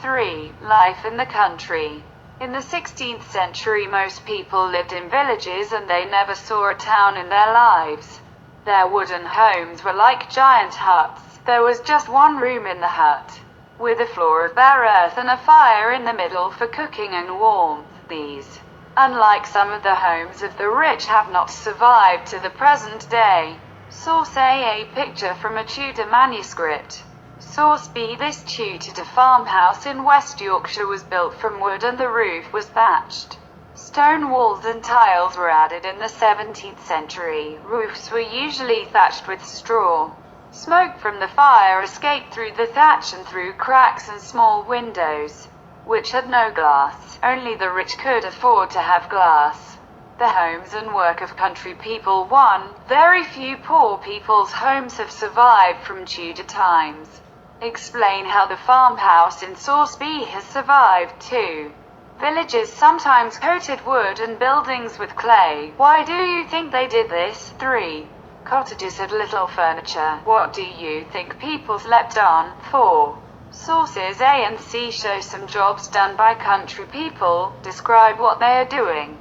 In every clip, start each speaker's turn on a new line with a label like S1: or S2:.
S1: 3. Life in the country. In the 16th century, most people lived in villages and they never saw a town in their lives. Their wooden homes were like giant huts. There was just one room in the hut, with a floor of bare earth and a fire in the middle for cooking and warmth. These, unlike some of the homes of the rich, have not survived to the present day. Source A. A picture from a Tudor manuscript. Source B. This Tudor farmhouse in West Yorkshire was built from wood and the roof was thatched. Stone walls and tiles were added in the 17th century. Roofs were usually thatched with straw. Smoke from the fire escaped through the thatch and through cracks and small windows, which had no glass. Only the rich could afford to have glass. The homes and work of country people. 1. Very few poor people's homes have survived from Tudor times. Explain how the farmhouse in Source B has survived. 2. Villages sometimes coated wood and buildings with clay. Why do you think they did this? 3. Cottages had little furniture. What do you think people slept on? 4. Sources A and C show some jobs done by country people. Describe what they are doing.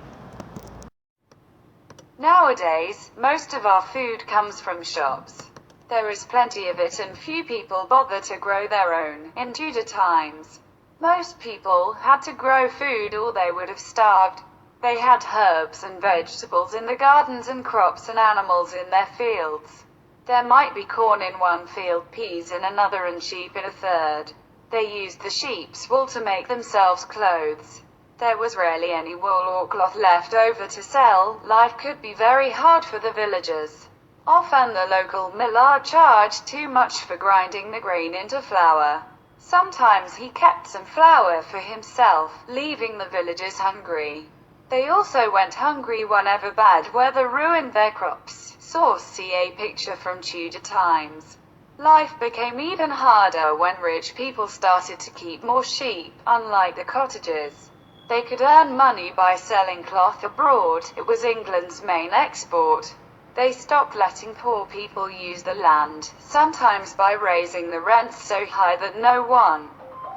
S1: Nowadays, most of our food comes from shops. There is plenty of it and few people bother to grow their own. In Tudor times, most people had to grow food or they would have starved. They had herbs and vegetables in the gardens and crops and animals in their fields. There might be corn in one field, peas in another and sheep in a third. They used the sheep's wool to make themselves clothes. There was rarely any wool or cloth left over to sell. Life could be very hard for the villagers. Often the local miller charged too much for grinding the grain into flour. Sometimes he kept some flour for himself, leaving the villagers hungry. They also went hungry whenever bad weather ruined their crops. Source C. A picture from Tudor times. Life became even harder when rich people started to keep more sheep. Unlike the cottagers, they could earn money by selling cloth abroad. It was England's main export. They stopped letting poor people use the land, sometimes by raising the rents so high that no one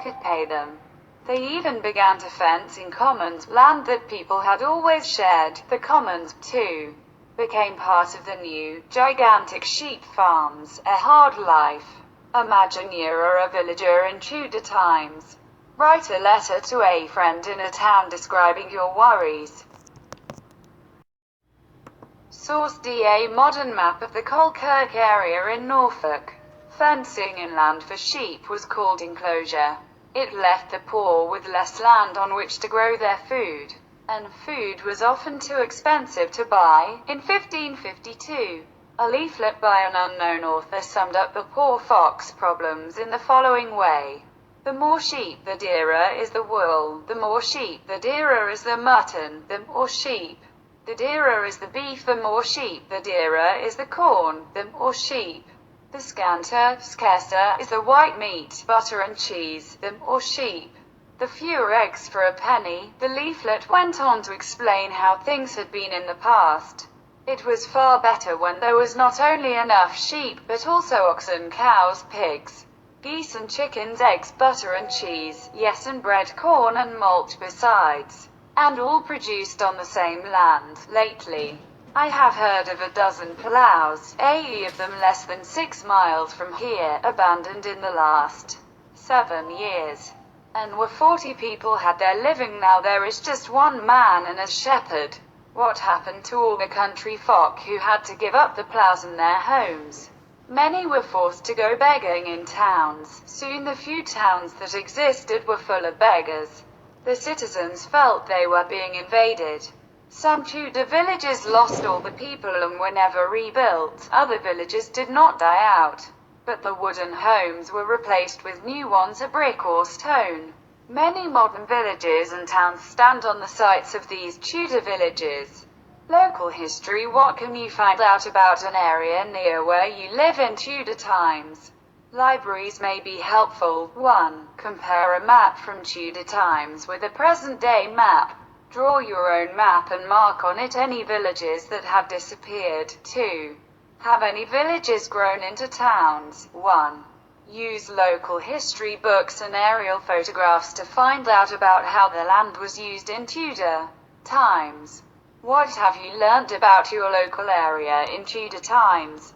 S1: could pay them. They even began to fence in commons, land that people had always shared. The commons, too, became part of the new, gigantic sheep farms. A hard life. Imagine you're a villager in Tudor times. Write a letter to a friend in a town describing your worries. Source D. A modern map of the Colkirk area in Norfolk. Fencing inland for sheep was called enclosure. It left the poor with less land on which to grow their food, and food was often too expensive to buy. In 1552, a leaflet by an unknown author summed up the poor fox problems in the following way. The more sheep, the dearer is the wool. The more sheep, the dearer is the mutton. The more sheep, the dearer is the beef. The more sheep, the dearer is the corn. The more sheep, the scarcer is the white meat, butter and cheese. The more sheep, the fewer eggs for a penny. The leaflet went on to explain how things had been in the past. It was far better when there was not only enough sheep, but also oxen, cows, pigs, geese and chickens, eggs, butter and cheese, yes, and bread, corn and malt besides, and all produced on the same land. Lately, I have heard of a dozen ploughs, 80 of them less than 6 miles from here, abandoned in the last 7 years. And where 40 people had their living, now there is just one man and a shepherd. What happened to all the country folk who had to give up the ploughs and their homes? Many were forced to go begging in towns. Soon the few towns that existed were full of beggars. The citizens felt they were being invaded. Some Tudor villages lost all the people and were never rebuilt. Other villages did not die out, but the wooden homes were replaced with new ones of brick or stone. Many modern villages and towns stand on the sites of these Tudor villages. Local history. What can you find out about an area near where you live in Tudor times? Libraries may be helpful. 1. Compare a map from Tudor times with a present-day map. Draw your own map and mark on it any villages that have disappeared. 2. Have any villages grown into towns? 1. Use local history books and aerial photographs to find out about how the land was used in Tudor times. What have you learned about your local area in Tudor times?